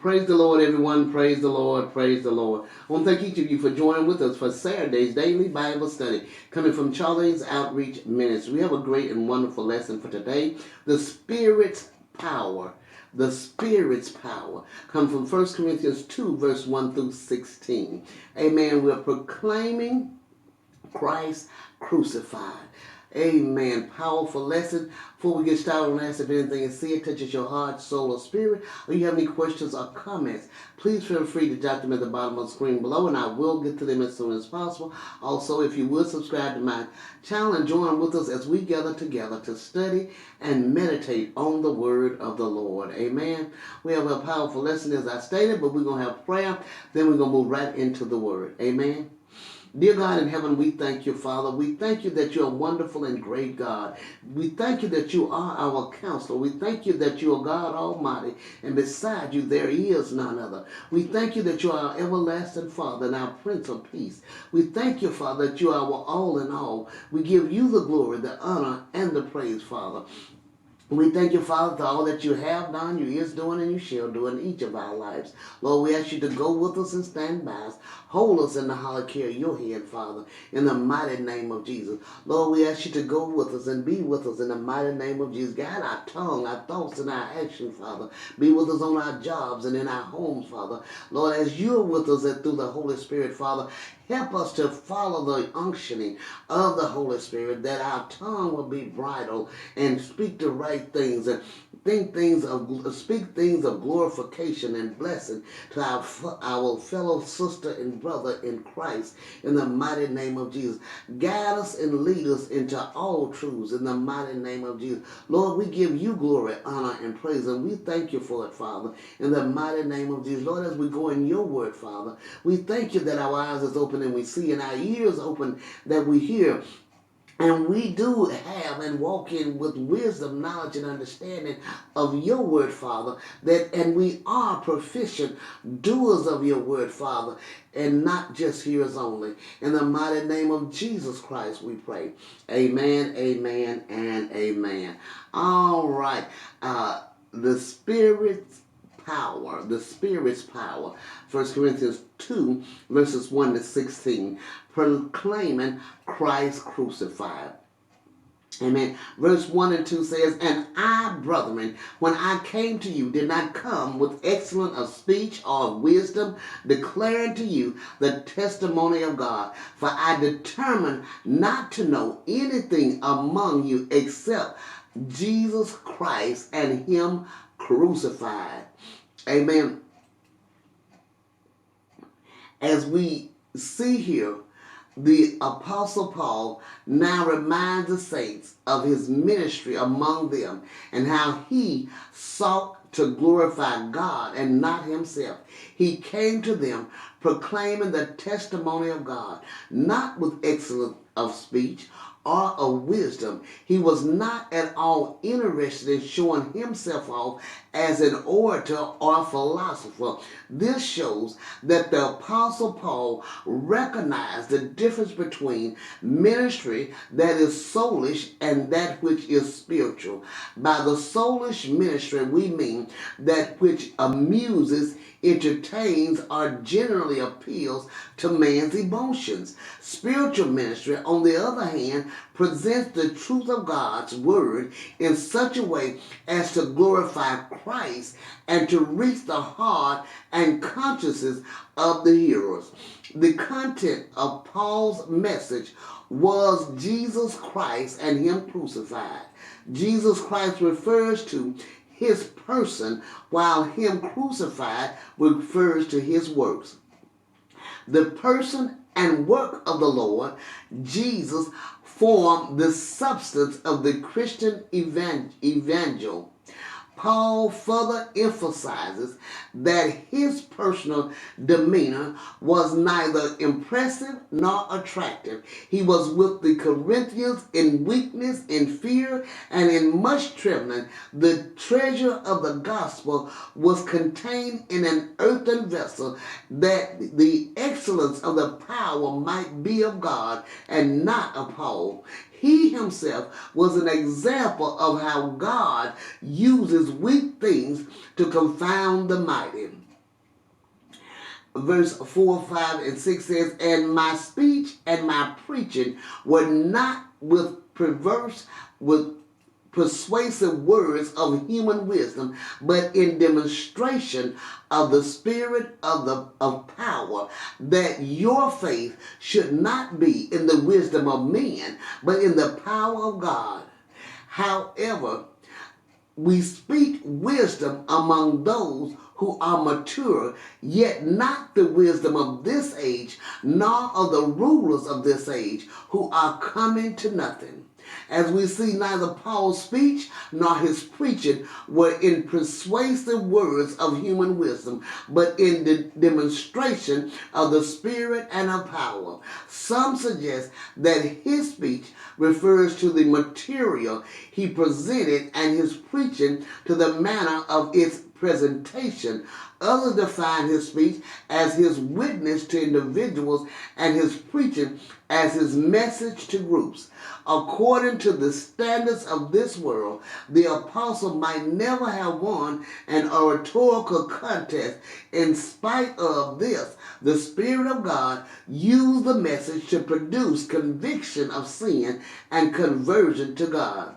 Praise the Lord, everyone. Praise the Lord. Praise the Lord. I want to thank each of you for joining with us for Saturday's daily Bible study coming from Charlie's Outreach Ministry. We have a great and wonderful lesson for today. The Spirit's power. The Spirit's power. Come from 1 Corinthians 2, verse 1 through 16. Amen. We're proclaiming Christ crucified. Amen. Powerful lesson. Before we get started, I want to ask if anything is said touches your heart, soul, or spirit, or you have any questions or comments, please feel free to jot them at the bottom of the screen below, and I will get to them as soon as possible. Also, if you would subscribe to my channel and join with us as we gather together to study and meditate on the word of the Lord. Amen. We have a powerful lesson, as I stated, but we're going to have prayer, then we're going to move right into the word. Amen. Dear God in heaven, we thank you, Father. We thank you that you're a wonderful and great God. We thank you that you are our counselor. We thank you that you are God Almighty, and beside you there is none other. We thank you that you are our everlasting Father and our Prince of Peace. We thank you, Father, that you are our all in all. We give you the glory, the honor, and the praise, Father. We thank you, Father, for all that you have done, you is doing, and you shall do in each of our lives. Lord, we ask you to go with us and stand by us. Hold us in the hollow care of your hand, Father, in the mighty name of Jesus. Lord, we ask you to go with us and be with us in the mighty name of Jesus. Guide our tongue, our thoughts, and our action, Father. Be with us on our jobs and in our homes, Father. Lord, as you're with us and through the Holy Spirit, Father, help us to follow the unctioning of the Holy Spirit, that our tongue will be bridled and speak the right things and speak things of glorification and blessing to our fellow sister and brother in Christ, in the mighty name of Jesus. Guide us and lead us into all truths in the mighty name of Jesus. Lord, we give you glory, honor, and praise, and we thank you for it, Father, in the mighty name of Jesus. Lord, as we go in your word, Father, we thank you that our eyes is open and we see, and our ears open that we hear. And we do have and walk in with wisdom, knowledge, and understanding of your word, Father. And we are proficient doers of your word, Father, and not just hearers only. In the mighty name of Jesus Christ, we pray. Amen, amen, and amen. All right. The Spirit's power. The Spirit's power. 1 Corinthians 2, verses 1 to 16. Proclaiming Christ crucified. Amen. Verse 1 and 2 says, "And I, brethren, when I came to you, did not come with excellence of speech or of wisdom, declaring to you the testimony of God. For I determined not to know anything among you except Jesus Christ and him crucified." Amen. As we see here, the Apostle Paul now reminds the saints of his ministry among them and how he sought to glorify God and not himself. He came to them proclaiming the testimony of God, not with excellence of speech or of wisdom. He was not at all interested in showing himself off as an orator or philosopher. This shows that the Apostle Paul recognized the difference between ministry that is soulish and that which is spiritual. By the soulish ministry, we mean that which amuses, entertains, or generally appeals to man's emotions. Spiritual ministry, on the other hand, presents the truth of God's word in such a way as to glorify Christ and to reach the heart and consciences of the hearers. The content of Paul's message was Jesus Christ and him crucified. Jesus Christ refers to his person, while him crucified refers to his works. The person and work of the Lord Jesus form the substance of the Christian evangel. Paul further emphasizes that his personal demeanor was neither impressive nor attractive. He was with the Corinthians in weakness, in fear, and in much trembling. The treasure of the gospel was contained in an earthen vessel, that the excellence of the power might be of God and not of Paul. He himself was an example of how God uses weak things to confound the mighty. verse 4, 5, and 6 says, "And my speech and my preaching were not with persuasive words of human wisdom, but in demonstration of the Spirit of power, that your faith should not be in the wisdom of men, but in the power of God. However, we speak wisdom among those who are mature, yet not the wisdom of this age, nor of the rulers of this age, who are coming to nothing." As we see, neither Paul's speech nor his preaching were in persuasive words of human wisdom, but in the demonstration of the Spirit and of power. Some suggest that his speech refers to the material he presented and his preaching to the manner of its presentation. Others define his speech as his witness to individuals and his preaching as his message to groups. According to the standards of this world, the apostle might never have won an oratorical contest. In spite of this, the Spirit of God used the message to produce conviction of sin and conversion to God.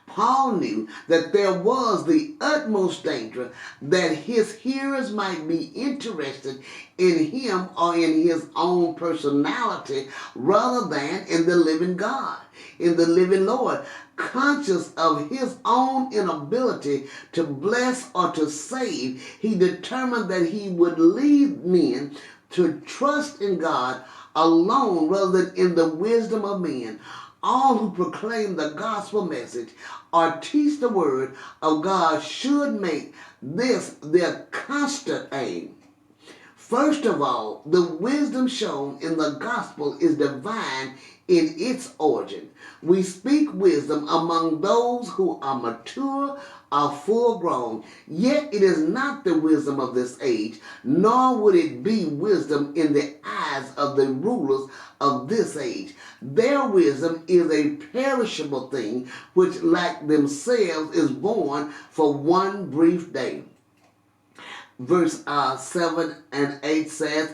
Paul knew that there was the utmost danger that his hearers might be interested in him or in his own personality rather than in the living God, in the living Lord. Conscious of his own inability to bless or to save, he determined that he would lead men to trust in God alone rather than in the wisdom of men. All who proclaim the gospel message or teach the word of God should make this their constant aim. First of all, the wisdom shown in the gospel is divine in its origin. We speak wisdom among those who are mature, are full grown, yet it is not the wisdom of this age, nor would it be wisdom in the eyes of the rulers of this age. Their wisdom is a perishable thing, which like themselves is born for one brief day. Verse 7 and 8 says,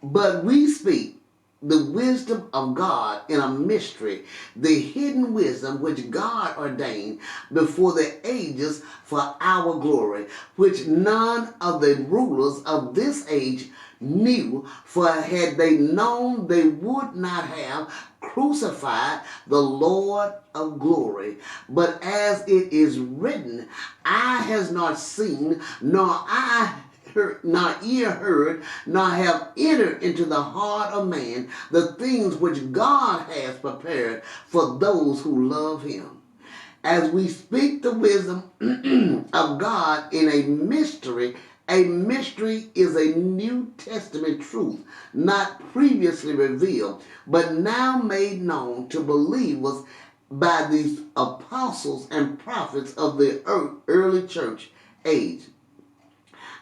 "But we speak the wisdom of God in a mystery, the hidden wisdom which God ordained before the ages for our glory, which none of the rulers of this age knew, for had they known, they would not have crucified the Lord of glory. But as it is written, eye has not seen, nor ear heard, nor have entered into the heart of man the things which God has prepared for those who love him." As we speak the wisdom of God in a mystery is a New Testament truth, not previously revealed, but now made known to believers by the apostles and prophets of the early church age.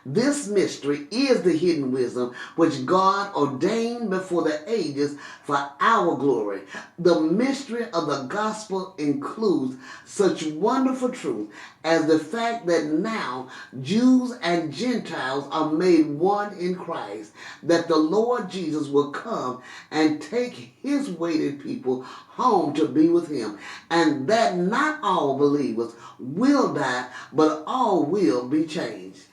This mystery is the hidden wisdom which God ordained before the ages for our glory. The mystery of the gospel includes such wonderful truth as the fact that now Jews and Gentiles are made one in Christ, that the Lord Jesus will come and take his waiting people home to be with him, and that not all believers will die, but all will be changed.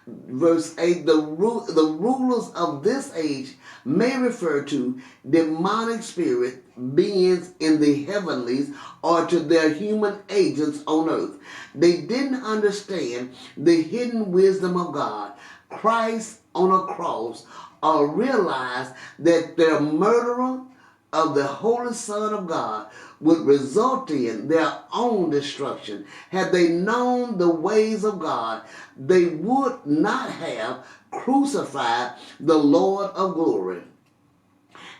Verse 8, the rulers of this age may refer to demonic spirit beings in the heavenlies or to their human agents on earth. They didn't understand the hidden wisdom of God, Christ on a cross, or realize that their murderer of the Holy Son of God would result in their own destruction. Had they known the ways of God, they would not have crucified the Lord of glory.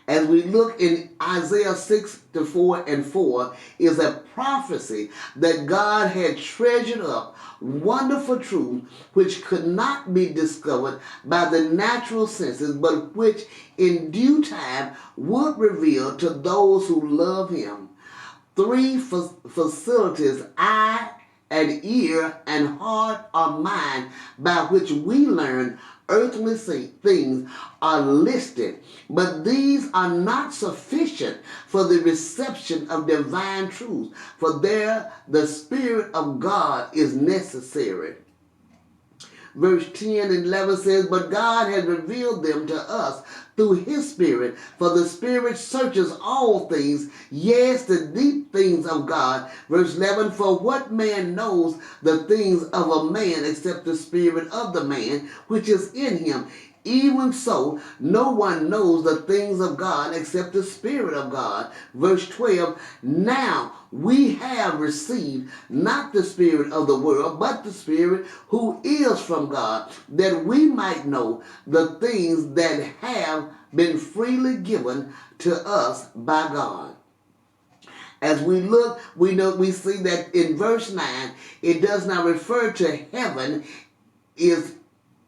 As we look in Isaiah 6:4 is a prophecy that God had treasured up wonderful truth which could not be discovered by the natural senses, but which in due time would reveal to those who love him. Three facilities, eye, an ear, and heart or mind by which we learn earthly things are listed, but these are not sufficient for the reception of divine truth, for there the Spirit of God is necessary. Verse 10 and 11 says, but God has revealed them to us through his Spirit, for the Spirit searches all things, yes, the deep things of God. Verse 11, for what man knows the things of a man except the spirit of the man which is in him? Even so, no one knows the things of God except the Spirit of God. Verse 12, now we have received not the spirit of the world, but the Spirit who is from God, that we might know the things that have been freely given to us by God. As we look, we see that in verse 9, it does not refer to heaven,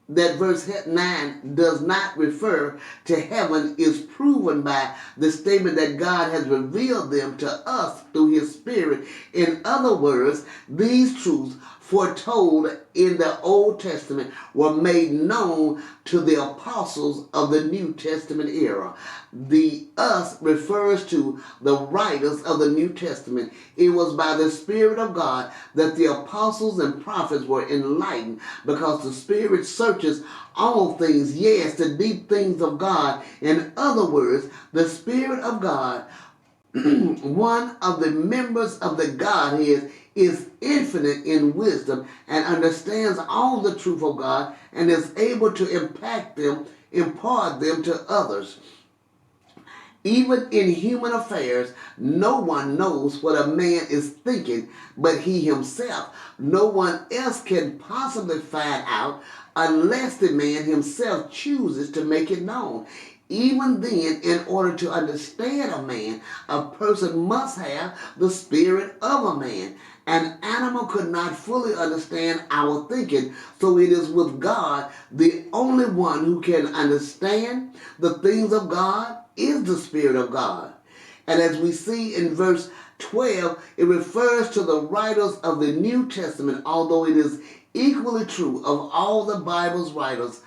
that verse 9 does not refer to heaven is proven by the statement that God has revealed them to us through his Spirit. In other words, these truths foretold in the Old Testament were made known to the apostles of the New Testament era. The us refers to the writers of the New Testament. It was by the Spirit of God that the apostles and prophets were enlightened, because the Spirit searches all things, yes, the deep things of God. In other words, the Spirit of God, one of the members of the Godhead, is infinite in wisdom and understands all the truth of God and is able to impart them to others. Even in human affairs, no one knows what a man is thinking but he himself. No one else can possibly find out unless the man himself chooses to make it known. Even then, in order to understand a man, a person must have the spirit of a man. An animal could not fully understand our thinking, so it is with God, the only one who can understand the things of God is the Spirit of God. And as we see in verse 12, it refers to the writers of the New Testament, although it is equally true of all the Bible writers,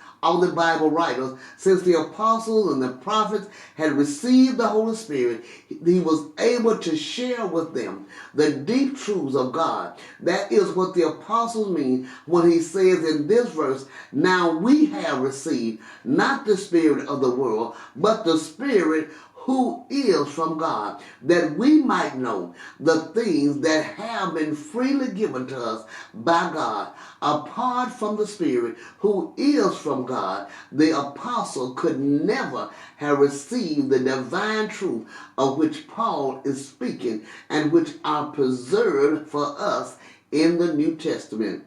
since the apostles and the prophets had received the Holy Spirit, he was able to share with them the deep truths of God. That is what the apostles mean when he says in this verse, now we have received not the spirit of the world, but the Spirit who is from God, that we might know the things that have been freely given to us by God. Apart from the Spirit who is from God, the apostle could never have received the divine truth of which Paul is speaking and which are preserved for us in the New Testament.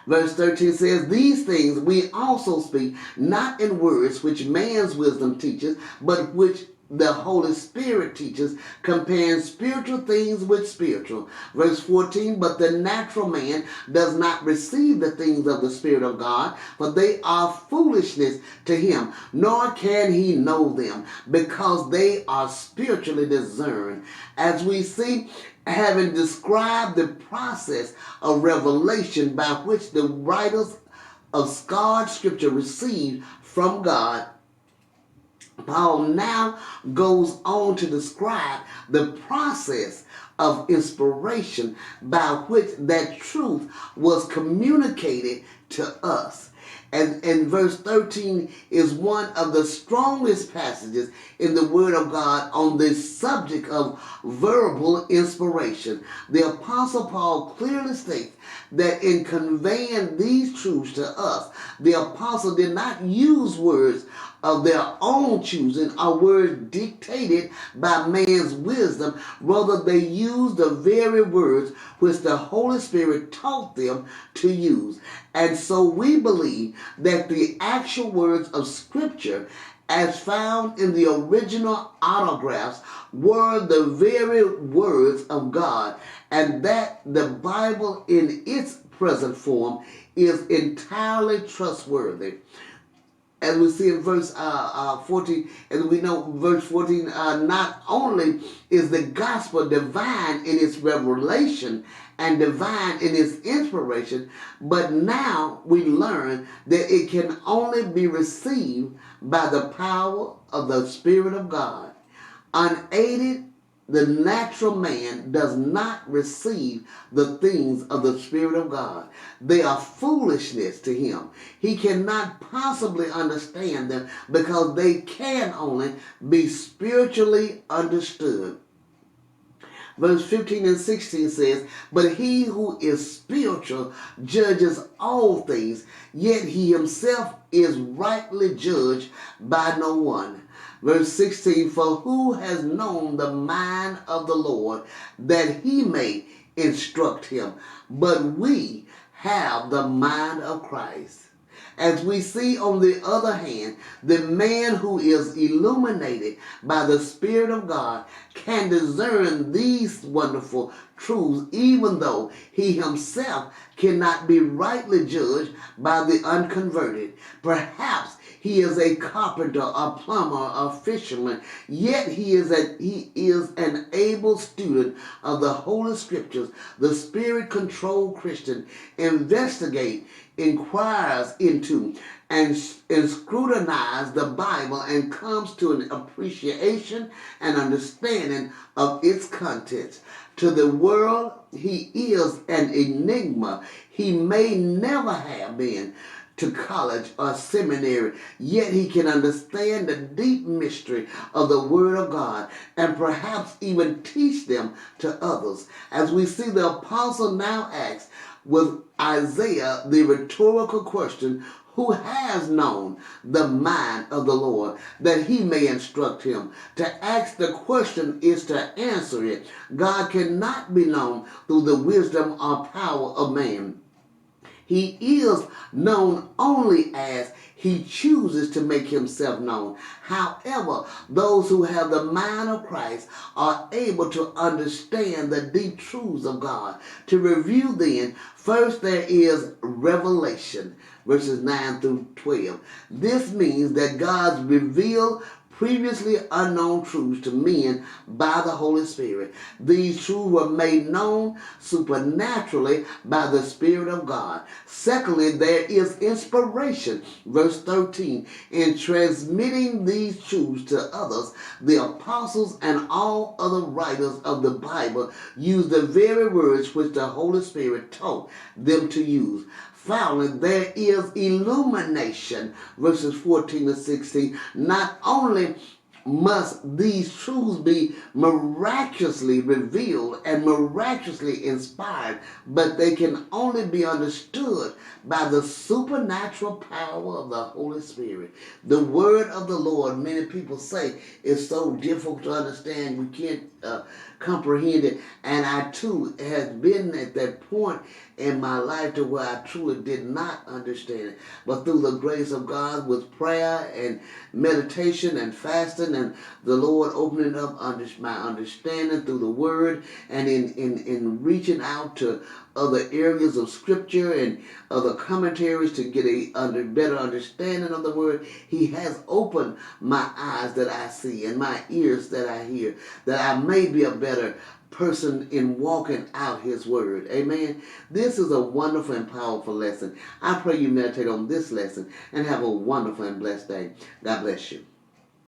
Verse 13 says, these things we also speak, not in words which man's wisdom teaches, but which the Holy Spirit teaches, comparing spiritual things with spiritual. Verse 14, but the natural man does not receive the things of the Spirit of God, for they are foolishness to him, nor can he know them, because they are spiritually discerned. As we see, having described the process of revelation by which the writers of God's Scripture received from God, Paul now goes on to describe the process of inspiration by which that truth was communicated to us. And verse 13 is one of the strongest passages in the Word of God on this subject of verbal inspiration. The Apostle Paul clearly states that in conveying these truths to us, the Apostle did not use words of their own choosing or words dictated by man's wisdom. Rather, they used the very words which the Holy Spirit taught them to use. And so we believe that the actual words of Scripture, as found in the original autographs, were the very words of God, and that the Bible in its present form is entirely trustworthy. as we see in verse 14, as we know, verse 14, not only is the gospel divine in its revelation and divine in its inspiration, but now we learn that it can only be received by the power of the Spirit of God. Unaided, the natural man does not receive the things of the Spirit of God. They are foolishness to him. He cannot possibly understand them because they can only be spiritually understood. Verse 15 and 16 says, "But he who is spiritual judges all things, yet he himself is rightly judged by no one." Verse 16, "For who has known the mind of the Lord, that he may instruct him? But we have the mind of Christ." As we see, on the other hand, the man who is illuminated by the Spirit of God can discern these wonderful truths, even though he himself cannot be rightly judged by the unconverted. Perhaps he is a carpenter, a plumber, a fisherman, yet he is an able student of the Holy Scriptures. The Spirit-controlled Christian inquires into and scrutinizes the Bible and comes to an appreciation and understanding of its contents. To the world, he is an enigma. He may never have been to college or seminary, yet he can understand the deep mystery of the Word of God and perhaps even teach them to others. As we see, the apostle now asks with Isaiah the rhetorical question, "Who has known the mind of the Lord, that he may instruct him?" To ask the question is to answer it. God cannot be known through the wisdom or power of man. He is known only as he chooses to make himself known. However, those who have the mind of Christ are able to understand the deep truths of God. To review then, first there is revelation, verses 9 through 12. This means that God's revealed previously unknown truths to men by the Holy Spirit. These truths were made known supernaturally by the Spirit of God. Secondly, there is inspiration, verse 13. In transmitting these truths to others, the apostles and all other writers of the Bible use the very words which the Holy Spirit taught them to use. Finally, there is illumination, verses 14 to 16. Not only must these truths be miraculously revealed and miraculously inspired, but they can only be understood by the supernatural power of the Holy Spirit. The word of the Lord, many people say, is so difficult to understand, we can't comprehend it. And I too have been at that point in my life to where I truly did not understand it. But through the grace of God, with prayer and meditation and fasting, and the Lord opening up my understanding through the Word, and in reaching out to other areas of Scripture and other commentaries to get a better understanding of the Word, He has opened my eyes that I see and my ears that I hear, that I may be a better person in walking out His Word. Amen. This is a wonderful and powerful lesson. I pray you meditate on this lesson and have a wonderful and blessed day. God bless you.